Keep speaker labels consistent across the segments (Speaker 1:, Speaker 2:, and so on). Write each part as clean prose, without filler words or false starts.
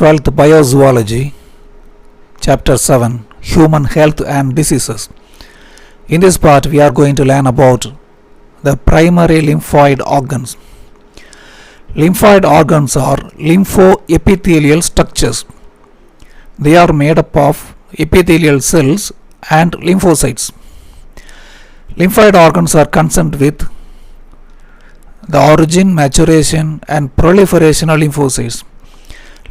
Speaker 1: 12th Biozoology, Chapter 7, Human Health and Diseases. In this part, we are going to learn about the primary lymphoid organs. Lymphoid organs are lymphoepithelial structures. They are made up of epithelial cells and lymphocytes. Lymphoid organs are concerned with the origin, maturation, and proliferation of lymphocytes.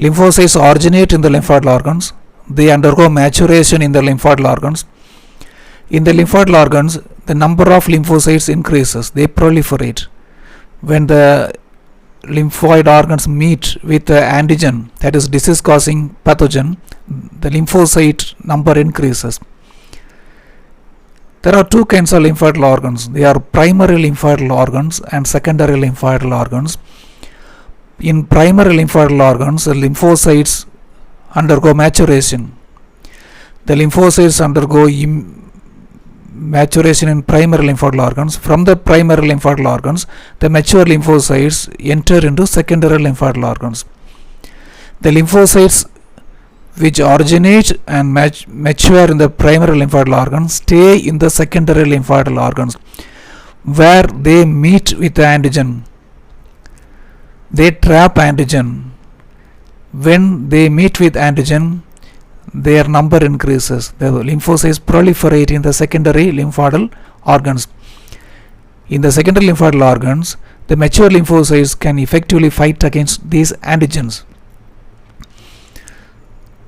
Speaker 1: Lymphocytes originate in the lymphoid organs. They undergo maturation in the lymphoid organs. In the lymphoid organs, the number of lymphocytes increases. They proliferate. When the lymphoid organs meet with the antigen, that is disease-causing pathogen, the lymphocyte number increases. There are two kinds of lymphoid organs. They are primary lymphoid organs and secondary lymphoid organs. In primary lymphoid organs, the lymphocytes undergo maturation. The lymphocytes undergo maturation in primary lymphoid organs. From the primary lymphoid organs, the mature lymphocytes enter into secondary lymphoid organs. The lymphocytes which originate and mature in the primary lymphoid organs stay in the secondary lymphoid organs, where they meet with the antigen. They trap antigen. When they meet with antigen, their number increases. The lymphocytes proliferate in the secondary lymphoid organs. In the secondary lymphoid organs, the mature lymphocytes can effectively fight against these antigens.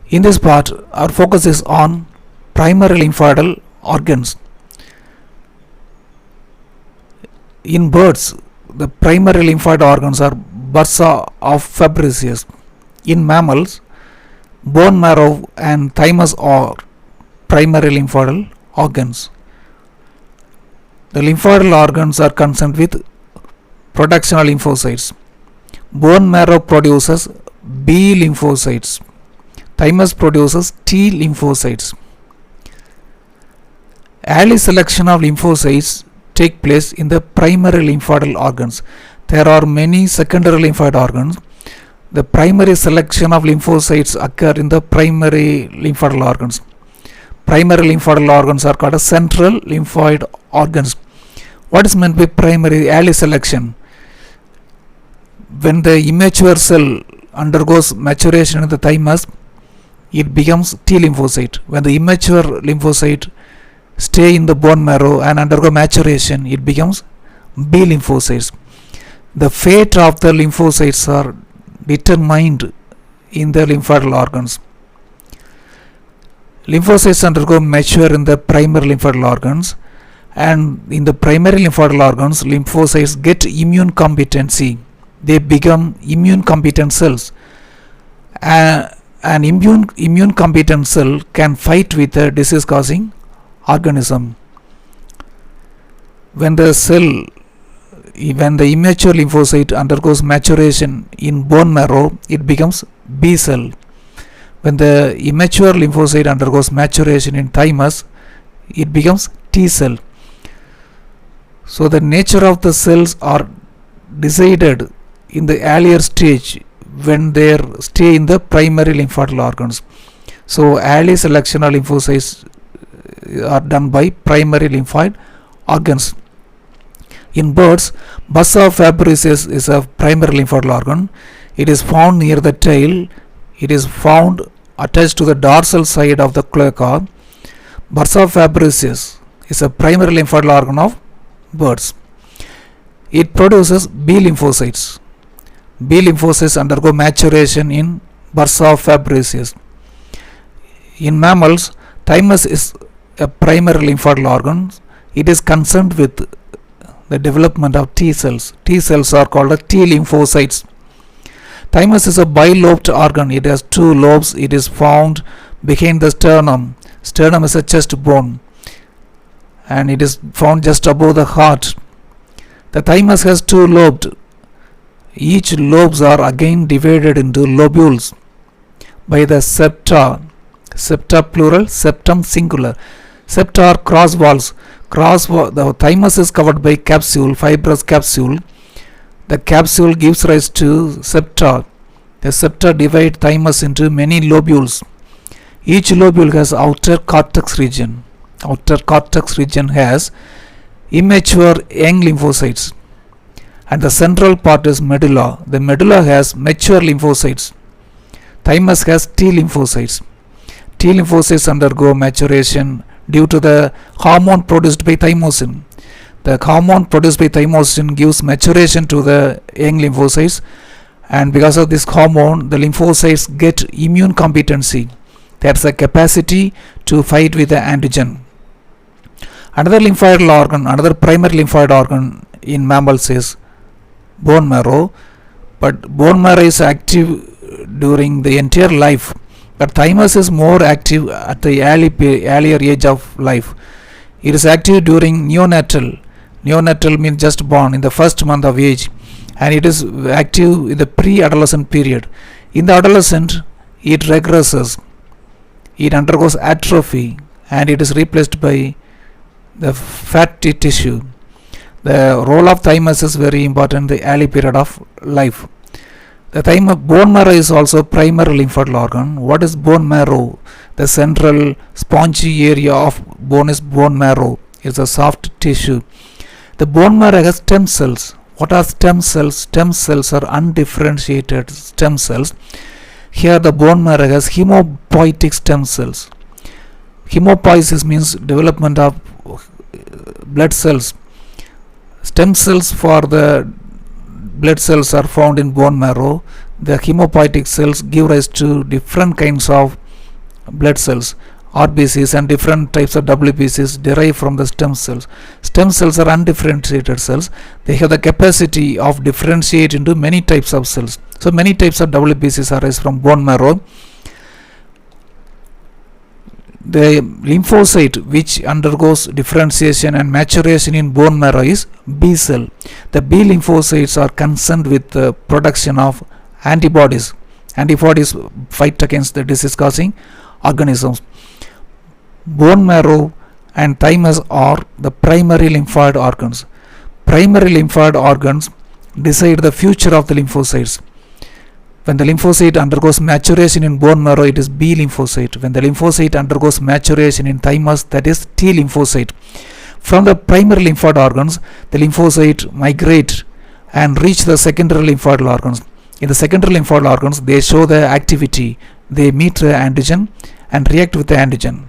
Speaker 1: In this part, our focus is on primary lymphoid organs. In birds, the primary lymphoid organs are bursa of Fabricius. In mammals, bone marrow and thymus are primary lymphoid organs. The lymphoid organs are concerned with production of lymphocytes. Bone marrow produces B lymphocytes. Thymus produces T lymphocytes. Early selection of lymphocytes take place in the primary lymphoid organs. There are many secondary lymphoid organs. The primary selection of lymphocytes occur in the primary lymphoid organs. Primary lymphoid organs are called central lymphoid organs. What is meant by primary early selection? When the immature cell undergoes maturation in the thymus, it becomes T lymphocyte. When the immature lymphocyte stay in the bone marrow and undergo maturation, it becomes B lymphocytes. The fate of the lymphocytes are determined in the lymphoid organs. Lymphocytes undergo mature in the primary lymphoid organs, and in the primary lymphoid organs, lymphocytes get immune competency. They become immune competent cells. An immune competent cell can fight with a disease causing organism. When the immature lymphocyte undergoes maturation in bone marrow, it becomes B cell. When the immature lymphocyte undergoes maturation in thymus, it becomes T cell. So the nature of the cells are decided in the earlier stage when they stay in the primary lymphoid organs. So early selection of lymphocytes are done by primary lymphoid organs. In birds, bursa of Fabricius is a primary lymphoid organ. It is found near the tail. It is found attached to the dorsal side of the cloaca. Bursa of Fabricius is a primary lymphoid organ of birds. It produces B lymphocytes. B lymphocytes undergo maturation in bursa of Fabricius. In mammals, thymus is a primary lymphoid organ. It is concerned with the development of T cells. T cells are called T lymphocytes. Thymus is a bilobed organ. It has two lobes. It is found behind the sternum. Sternum is a chest bone, and it is found just above the heart. The thymus has two lobes. Each lobes are again divided into lobules by the septa. Septa plural, septum singular. Septa are cross walls. The thymus is covered by capsule, fibrous capsule. The capsule gives rise to septa. The septa divide thymus into many lobules. Each lobule has outer cortex region. Outer cortex region has immature young lymphocytes, and the central part is medulla. The medulla has mature lymphocytes. Thymus has T lymphocytes. T lymphocytes undergo maturation due to the hormone produced by thymosin. The hormone produced by thymosin gives maturation to the young lymphocytes, and because of this hormone, the lymphocytes get immune competency. That's a capacity to fight with the antigen. Another lymphoid organ, another primary lymphoid organ in mammals is bone marrow, but bone marrow is active during the entire life, but thymus is more active at the earlier age of life. It is active during neonatal. Neonatal means just born, in the first month of age, and it is active in the pre-adolescent period. In the adolescent, it regresses, it undergoes atrophy, and it is replaced by the fatty tissue. The role of thymus is very important in the early period of life. The bone marrow is also primary lymphoid organ. What is bone marrow? The central spongy area of bone is bone marrow. It's a soft tissue. The bone marrow has stem cells. What are stem cells? Stem cells are undifferentiated stem cells. Here the bone marrow has hemopoietic stem cells. Hemopoiesis means development of blood cells. Stem cells for the blood cells are found in bone marrow. The hemopoietic cells give rise to different kinds of blood cells. RBCs and different types of WBCs derive from the stem cells. Stem cells are undifferentiated cells. They have the capacity of differentiate into many types of cells. So many types of WBCs arise from bone marrow. The lymphocyte which undergoes differentiation and maturation in bone marrow is B cell. The B lymphocytes are concerned with the production of antibodies. Antibodies fight against the disease causing organisms. Bone marrow and thymus are the primary lymphoid organs. Primary lymphoid organs decide the future of the lymphocytes. When the lymphocyte undergoes maturation in bone marrow, it is B lymphocyte. When the lymphocyte undergoes maturation in thymus, that is T lymphocyte. From the primary lymphoid organs, the lymphocyte migrate and reach the secondary lymphoid organs. In the secondary lymphoid organs, they show the activity. They meet the antigen and react with the antigen.